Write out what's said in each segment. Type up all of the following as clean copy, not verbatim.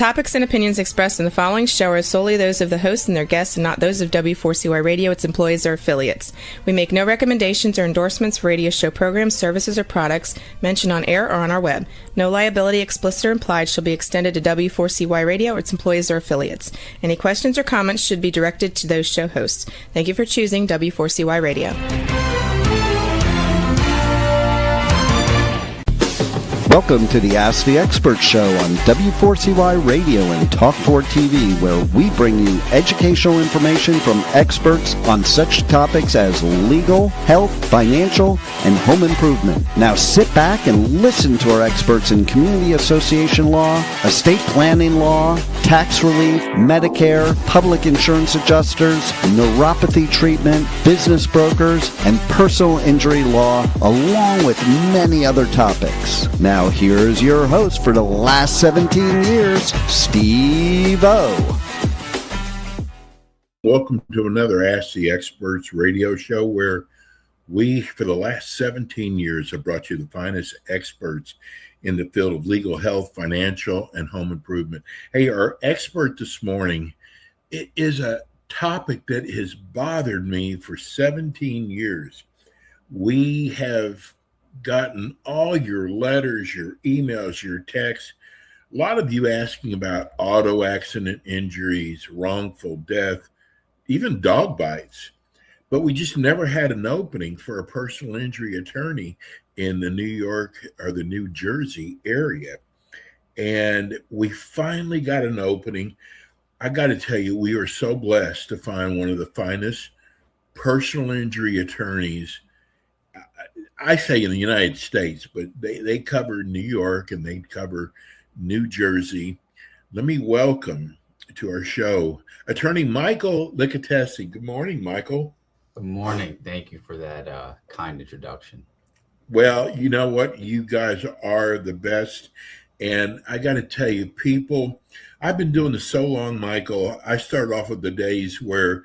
topics and opinions expressed in the following show are solely those of the host and their guests and not those of W4CY Radio, its employees, or affiliates. We make no recommendations or endorsements for radio show programs, services, or products mentioned on air or on our web. No liability, explicit or implied, shall be extended to W4CY Radio or its employees or affiliates. Any questions or comments should be directed to those show hosts. Thank you for choosing W4CY Radio. Welcome to the Ask the Expert Show on W4CY Radio and Talk4 TV, where we bring you educational information from experts on such topics as legal, health, financial, and home improvement. Now sit back and listen to our experts in community association law, estate planning law, tax relief, Medicare, public insurance adjusters, neuropathy treatment, business brokers, and personal injury law, along with many other topics. Now here's your host for the last 17 years, Steve O. Welcome to another Ask the Experts radio show where we, for the last 17 years, have brought you the finest experts in the field of legal, health, financial, and home improvement. Hey, our expert this morning, it is a topic that has bothered me for 17 years. We have gotten all your letters, your emails, your texts, a lot of you asking about auto accident injuries, wrongful death, even dog bites. But we just never had an opening for a personal injury attorney in the New York or the New Jersey area. And we finally got an opening. I got to tell you, we are so blessed to find one of the finest personal injury attorneys, I say in the United States, but they cover New York and they cover New Jersey. Let me welcome to our show Attorney Michael Licatesi. Good morning, Michael. Good morning. Thank you for that kind introduction. Well, you know what? You guys are the best. And I got to tell you, people, I've been doing this so long, Michael. I started off with the days where,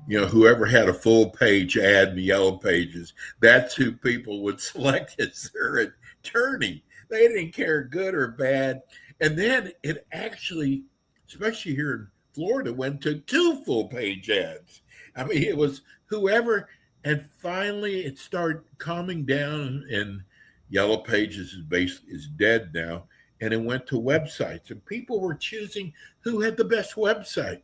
you know, whoever had a full page ad in the yellow pages, that's who people would select as their attorney. They didn't care good or bad. And then it actually, especially here in Florida, went to 2 full page ads. I mean, it was whoever, and finally it started calming down, and yellow pages is dead now. And it went to websites, and people were choosing who had the best website.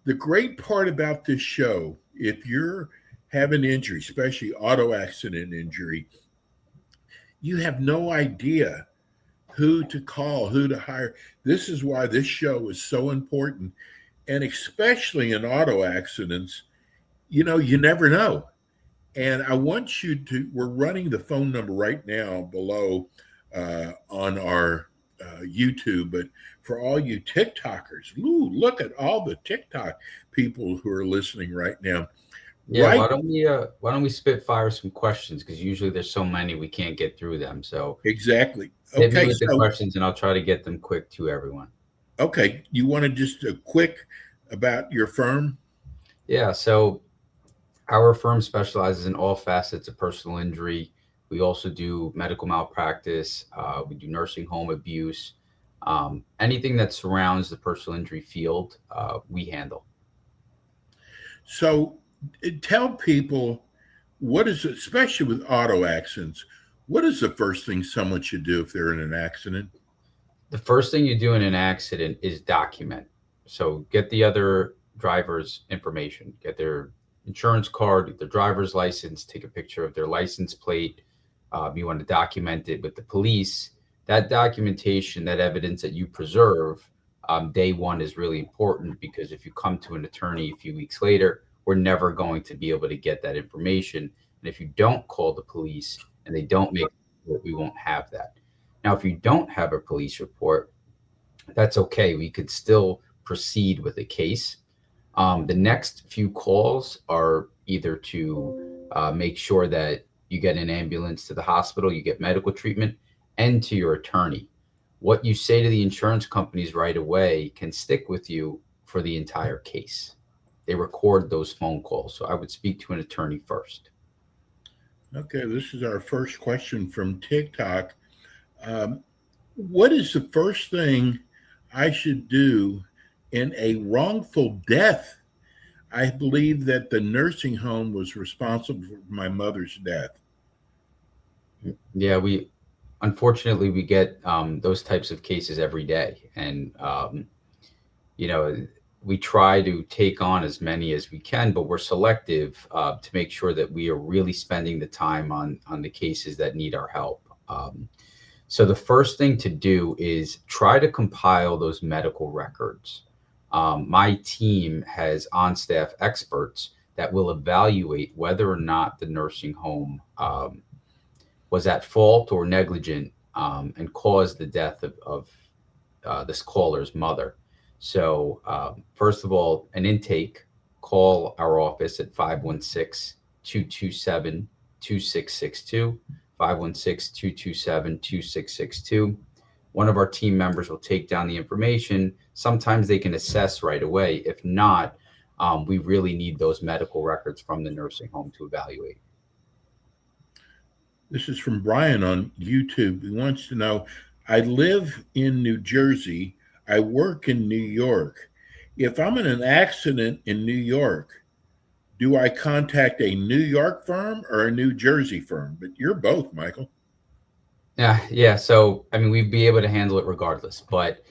The great part about this show, if you're having injury, especially auto accident injury, you have no idea who to call, who to hire. This is why this show is so important. And especially in auto accidents, you know, you never know. And I want you to, we're running the phone number right now below on our YouTube, but for all you TikTokers, look at all the TikTok people who are listening right now. Yeah, right? why don't we spitfire some questions, because usually there's so many we can't get through them. So exactly. Hit me with the questions and I'll try to get them quick to everyone. Okay, you want to just a quick about your firm? Yeah, so our firm specializes in all facets of personal injury. We also do medical malpractice. We do nursing home abuse. Anything that surrounds the personal injury field, we handle. So tell people, what is it, especially with auto accidents, what is the first thing someone should do if they're in an accident? The first thing you do in an accident is document. So get the other driver's information, get their insurance card, their driver's license, take a picture of their license plate. You want to document it with the police. That documentation, that evidence that you preserve, day one is really important, because if you come to an attorney a few weeks later, we're never going to be able to get that information. And if you don't call the police and they don't make it, we won't have that. Now, if you don't have a police report, that's okay. We could still proceed with a case. The next few calls are either to make sure that you get an ambulance to the hospital, you get medical treatment, and to your attorney. What you say to the insurance companies right away can stick with you for the entire case. They record those phone calls. So I would speak to an attorney first. Okay, this is our first question from TikTok. What is the first thing I should do in a wrongful death. I believe that the nursing home was responsible for my mother's death. Yeah, we unfortunately we get those types of cases every day, and you know, we try to take on as many as we can, but we're selective to make sure that we are really spending the time on the cases that need our help. So the first thing to do is try to compile those medical records. My team has on-staff experts that will evaluate whether or not the nursing home was at fault or negligent and caused the death of this caller's mother. So, first of all, an intake, call our office at 516 227 2662. 516 227 2662. One of our team members will take down the information. Sometimes they can assess right away. If not, we really need those medical records from the nursing home to evaluate. This is from Brian on YouTube. He wants to know, I live in New Jersey. I work in New York. If I'm in an accident in New York, do I contact a New York firm or a New Jersey firm? But you're both, Michael. Yeah. So, I mean, we'd be able to handle it regardless. But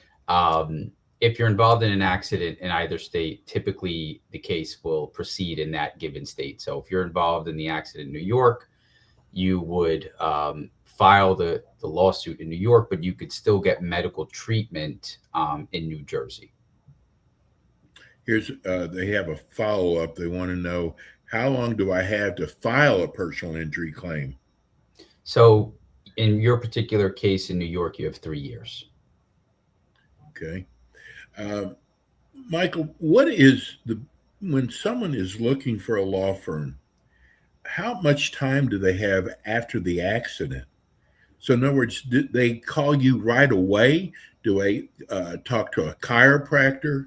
if you're involved in an accident in either state, typically the case will proceed in that given state. So, if you're involved in the accident in New York, you would file the lawsuit in New York, but you could still get medical treatment in New Jersey. Here's they have a follow-up. They want to know, how long do I have to file a personal injury claim? So in your particular case in New York, you have 3 years. Okay. Michael, what is when someone is looking for a law firm, how much time do they have after the accident? So in other words, do they call you right away? Do they talk to a chiropractor?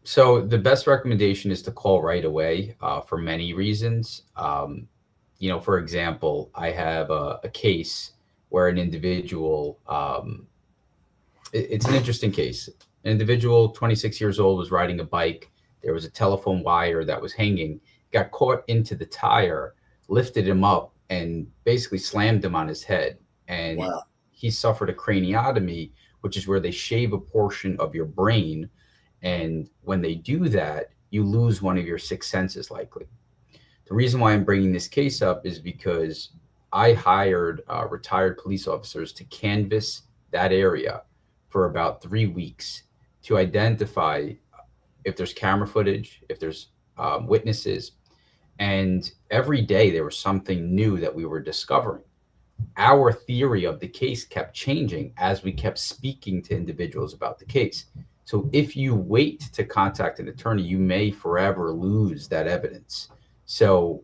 So the best recommendation is to call right away for many reasons. For example, I have a case where an individual, it's an interesting case. An individual, 26 years old, was riding a bike. There was a telephone wire that was hanging, got caught into the tire, lifted him up, and basically slammed him on his head. And Wow. he suffered a craniotomy, which is where they shave a portion of your brain. And when they do that, you lose one of your 6 senses likely. The reason why I'm bringing this case up is because I hired retired police officers to canvass that area for about 3 weeks to identify if there's camera footage, if there's witnesses. And every day there was something new that we were discovering. Our theory of the case kept changing as we kept speaking to individuals about the case. So if you wait to contact an attorney, you may forever lose that evidence. So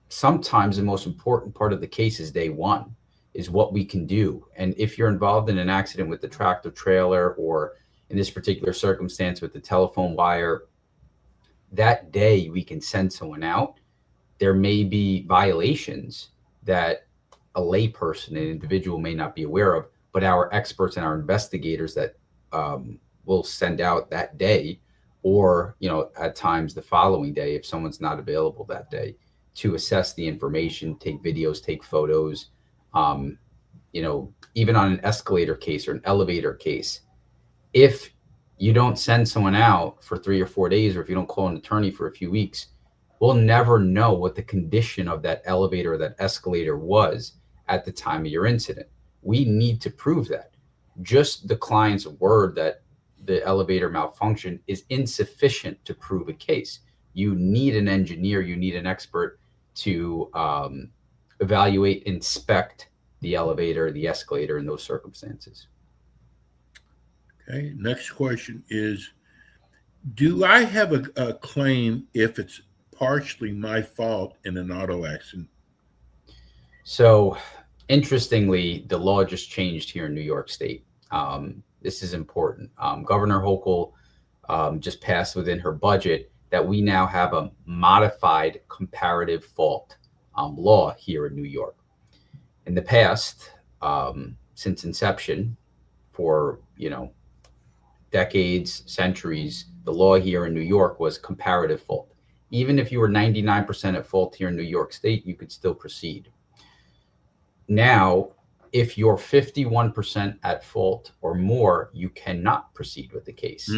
sometimes the most important part of the case is day one, is what we can do. And if you're involved in an accident with the tractor trailer, or in this particular circumstance with the telephone wire, that day we can send someone out. There may be violations that a layperson, an individual, may not be aware of, but our experts and our investigators that will send out that day, or at times the following day if someone's not available that day, to assess the information, take videos, take photos. Even on an escalator case or an elevator case, if you don't send someone out for 3 or 4 days, or if you don't call an attorney for a few weeks, we'll never know what the condition of that elevator or that escalator was at the time of your incident. We need to prove that. Just the client's word that the elevator malfunctioned is insufficient to prove a case. You need an engineer, you need an expert to evaluate, inspect the elevator, the escalator in those circumstances. Okay. Next question is, do I have a claim if it's partially my fault in an auto accident? So interestingly, the law just changed here in New York State. This is important. Governor Hochul just passed within her budget that we now have a modified comparative fault law here in New York. In the past, since inception, for decades, centuries, the law here in New York was comparative fault. Even if you were 99% at fault here in New York State, you could still proceed. Now, if you're 51% at fault or more, you cannot proceed with the case.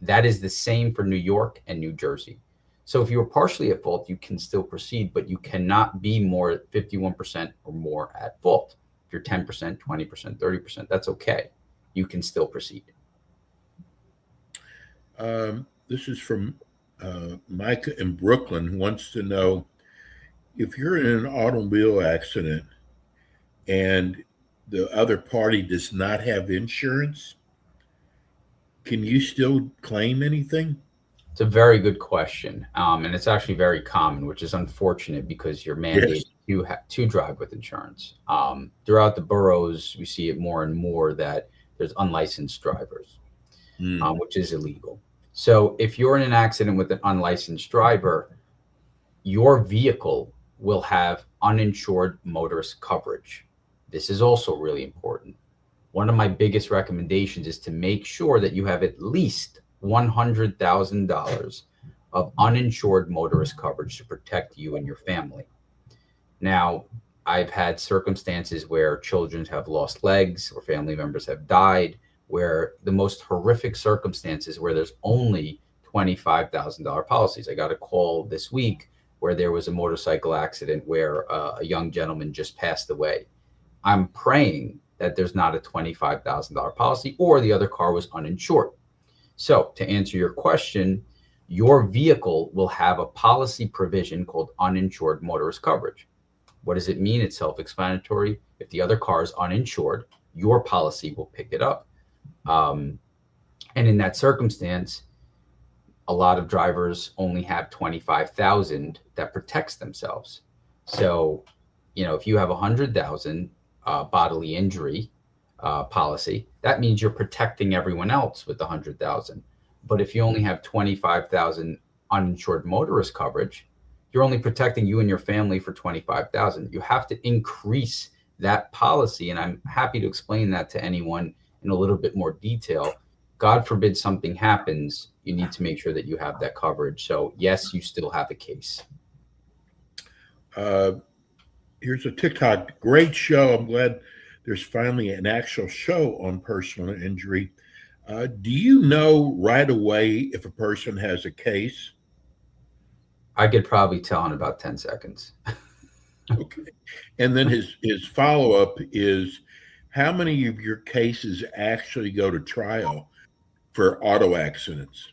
That is the same for New York and New Jersey. So if you were partially at fault, you can still proceed, but you cannot be more at 51% or more at fault. If you're 10%, 20%, 30%, that's okay. You can still proceed. This is from Micah in Brooklyn, who wants to know, if you're in an automobile accident and the other party does not have insurance, can you still claim anything? It's a very good question. And it's actually very common, which is unfortunate because you're mandated to drive with insurance. Throughout the boroughs, we see it more and more that there's unlicensed drivers, which is illegal. So if you're in an accident with an unlicensed driver, your vehicle will have uninsured motorist coverage. This is also really important. One of my biggest recommendations is to make sure that you have at least $100,000 of uninsured motorist coverage to protect you and your family. Now, I've had circumstances where children have lost legs or family members have died, where the most horrific circumstances where there's only $25,000 policies. I got a call this week where there was a motorcycle accident where a young gentleman just passed away. I'm praying that there's not a $25,000 policy or the other car was uninsured. So to answer your question, your vehicle will have a policy provision called uninsured motorist coverage. What does it mean? It's self-explanatory. If the other car is uninsured, your policy will pick it up. And in that circumstance, a lot of drivers only have $25,000 that protects themselves. So, if you have $100,000 bodily injury policy, that means you're protecting everyone else with $100,000. But if you only have $25,000 uninsured motorist coverage, you're only protecting you and your family for $25,000. You have to increase that policy, and I'm happy to explain that to anyone in a little bit more detail. God forbid something happens, you need to make sure that you have that coverage. So yes, you still have a case. Here's a TikTok. Great show. I'm glad there's finally an actual show on personal injury. Do you know right away if a person has a case? I could probably tell in about 10 seconds. Okay. And then his follow-up is, how many of your cases actually go to trial for auto accidents?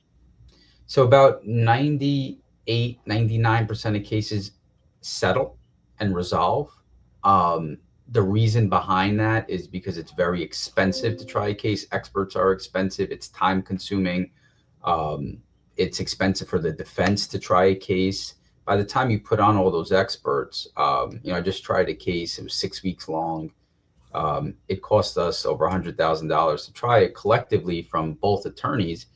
So about 98, 99% of cases settle and resolve. The reason behind that is because it's very expensive to try a case. Experts are expensive. It's time consuming. It's expensive for the defense to try a case. By the time you put on all those experts, I just tried a case. It was 6 weeks long. It cost us over $100,000 to try it collectively from both attorneys.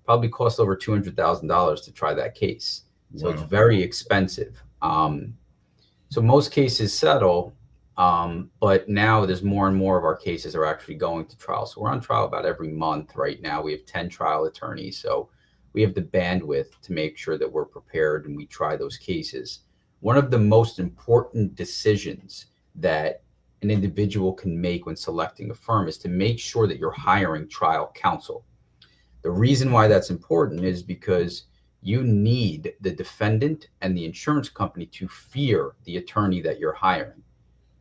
Probably cost over $200,000 to try that case. So It's very expensive. So most cases settle, but now there's more and more of our cases are actually going to trial. So we're on trial about every month right now. We have 10 trial attorneys. So we have the bandwidth to make sure that we're prepared and we try those cases. One of the most important decisions that an individual can make when selecting a firm is to make sure that you're hiring trial counsel. The reason why that's important is because you need the defendant and the insurance company to fear the attorney that you're hiring.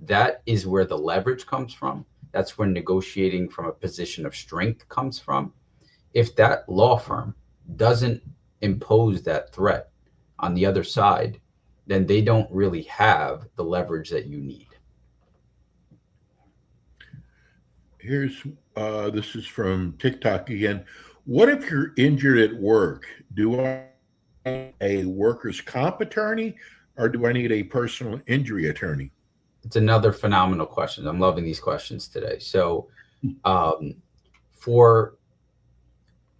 That is where the leverage comes from. That's where negotiating from a position of strength comes from. If that law firm doesn't impose that threat on the other side, then they don't really have the leverage that you need. This is from TikTok again. What if you're injured at work? Do I need a workers' comp attorney or do I need a personal injury attorney? It's another phenomenal question. I'm loving these questions today. So for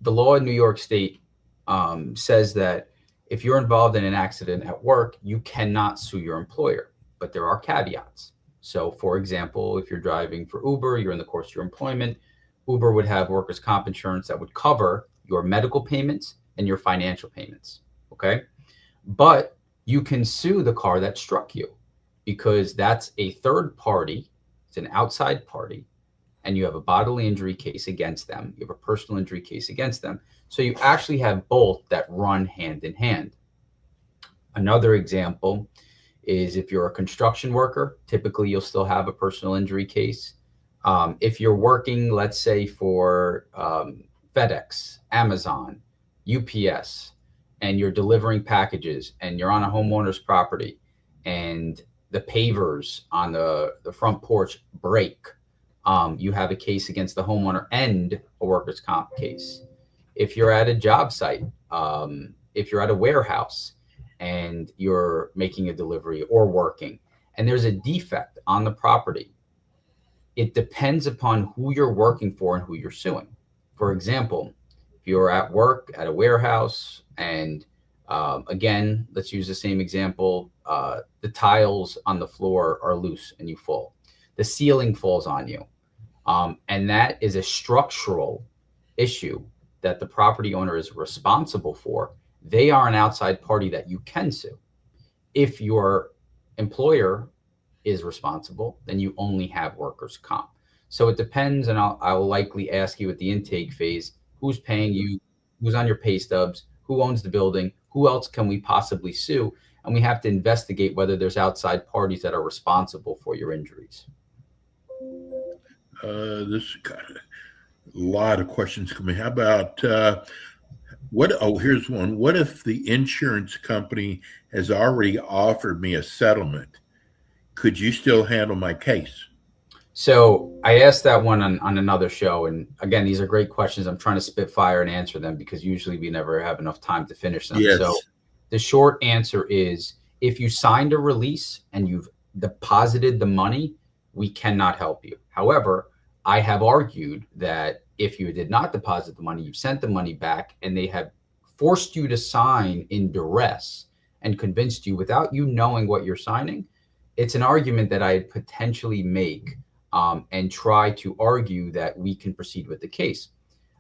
the law in New York State says that if you're involved in an accident at work, you cannot sue your employer, but there are caveats. So for example, if you're driving for Uber, you're in the course of your employment, Uber would have workers' comp insurance that would cover your medical payments and your financial payments. Okay. But you can sue the car that struck you because that's a third party. It's an outside party, and you have a bodily injury case against them. You have a personal injury case against them. So you actually have both that run hand in hand. Another example is if you're a construction worker, typically you'll still have a personal injury case. If you're working, let's say for FedEx, Amazon, UPS, and you're delivering packages and you're on a homeowner's property and the pavers on the front porch break, you have a case against the homeowner and a workers' comp case. If you're at a job site, if you're at a warehouse and you're making a delivery or working, and there's a defect on the property, it depends upon who you're working for and who you're suing. For example, if you're at work at a warehouse and again, let's use the same example, the tiles on the floor are loose and you fall. The ceiling falls on you. And that is a structural issue that the property owner is responsible for. They are an outside party that you can sue. If your employer is responsible, then you only have workers' comp. So it depends, and I will likely ask you at the intake phase, who's paying you, who's on your pay stubs, who owns the building, who else can we possibly sue? And we have to investigate whether there's outside parties that are responsible for your injuries. This got a lot of questions coming. How about here's one. What if the insurance company has already offered me a settlement? Could you still handle my case? So I asked that one on another show. And again, these are great questions. I'm trying to spitfire and answer them because usually we never have enough time to finish them. Yes. So the short answer is if you signed a release and you've deposited the money, we cannot help you. However, I have argued that if you did not deposit the money, you've sent the money back and they have forced you to sign in duress and convinced you without you knowing what you're signing, it's an argument that I'd potentially make and try to argue that we can proceed with the case.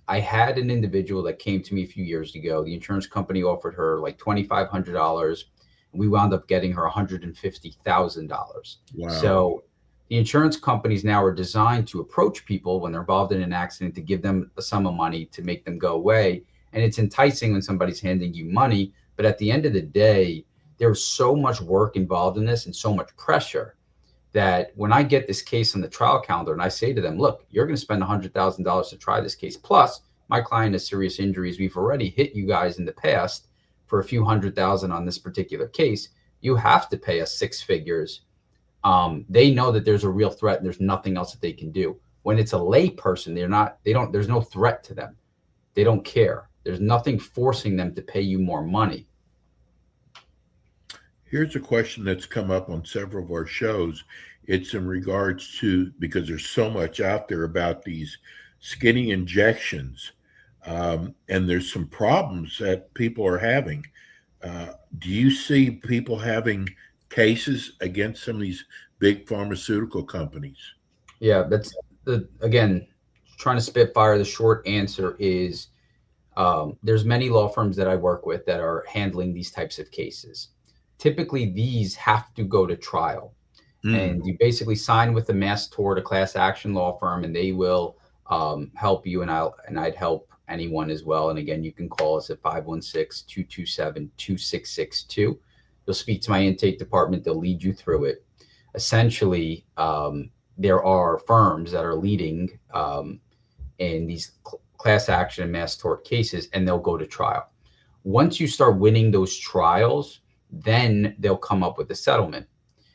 I had an individual that came to me a few years ago. The insurance company offered her like $2,500. We wound up getting her $150,000. Wow. So the insurance companies now are designed to approach people when they're involved in an accident to give them a sum of money to make them go away. And it's enticing when somebody's handing you money. But at the end of the day, there's so much work involved in this and so much pressure that when I get this case on the trial calendar and I say to them, look, you're going to spend $100,000 to try this case. Plus, my client has serious injuries. We've already hit you guys in the past for a few $100,000 on this particular case. You have to pay us six figures. They know that there's a real threat and there's nothing else that they can do. When it's a lay person, there's no threat to them. They don't care. There's nothing forcing them to pay you more money. Here's a question that's come up on several of our shows. It's in regards to, because there's so much out there about these skinny injections, and there's some problems that people are having. Do you see people having cases against some of these big pharmaceutical companies? Yeah, that's again, trying to spitfire. The short answer is there's many law firms that I work with that are handling these types of cases. Typically, these have to go to trial. And you basically sign with the mass tort, a class action law firm, and they will help you. And I'd help anyone as well. And again, you can call us at 516-227-2662. You'll speak to my intake department. They'll lead you through it. Essentially, there are firms that are leading in these class action and mass tort cases, and they'll go to trial. Once you start winning those trials, then they'll come up with a settlement.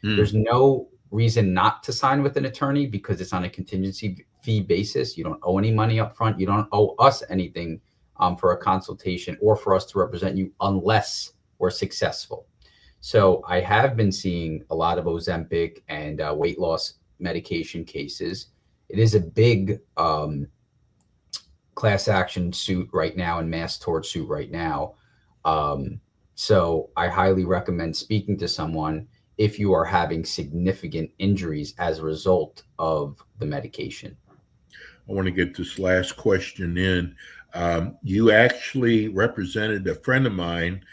There's no reason not to sign with an attorney because it's on a contingency fee basis. You don't owe any money up front. You don't owe us anything for a consultation or for us to represent you unless we're successful. So I have been seeing a lot of Ozempic and weight loss medication cases. It is a big class action suit right now and mass tort suit right now. So I highly recommend speaking to someone if you are having significant injuries as a result of the medication. I want to get this last question in. You actually represented a friend of mine,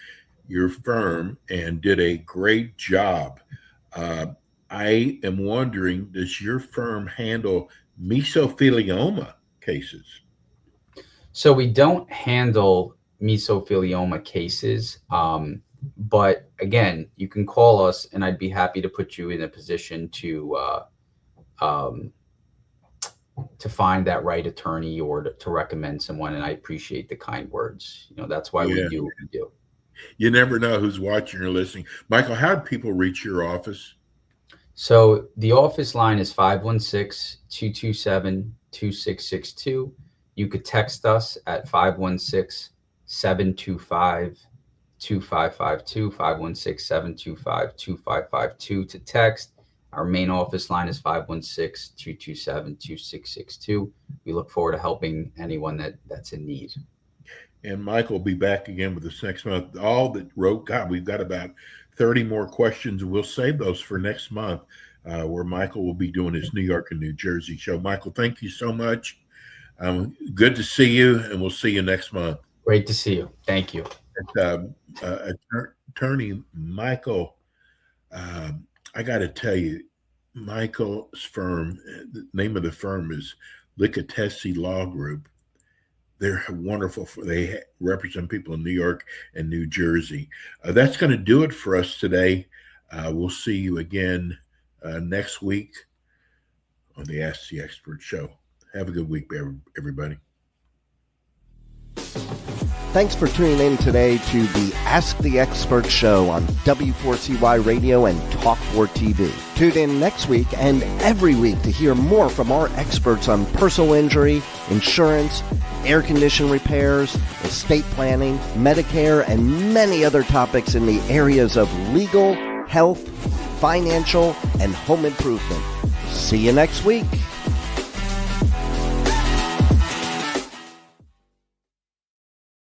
your firm, and did a great job. I am wondering, does your firm handle mesothelioma cases? So we don't handle mesothelioma cases. But again, you can call us and I'd be happy to put you in a position to find that right attorney or to recommend someone. And I appreciate the kind words. That's why we do what we do. You never know who's watching or listening. Michael, how do people reach your office? So the office line is 516-227-2662. You could text us at 516-725-2552, 516-725-2552 to text. Our main office line is 516-227-2662. We look forward to helping anyone that's in need. And Michael will be back again with us next month. All that wrote, God, we've got about 30 more questions. We'll save those for next month, where Michael will be doing his New York and New Jersey show. Michael, thank you so much. Good to see you, and we'll see you next month. Great to see you. Thank you. Attorney Michael, I got to tell you, Michael's firm, the name of the firm is Licatesi Law Group. They're wonderful. They represent people in New York and New Jersey. That's going to do it for us today. We'll see you again next week on the Ask the Expert show. Have a good week, everybody. Thanks for tuning in today to the Ask the Expert show on W4CY Radio and Talk4 TV. Tune in next week and every week to hear more from our experts on personal injury, insurance, air condition repairs, estate planning, Medicare, and many other topics in the areas of legal, health, financial, and home improvement. See you next week.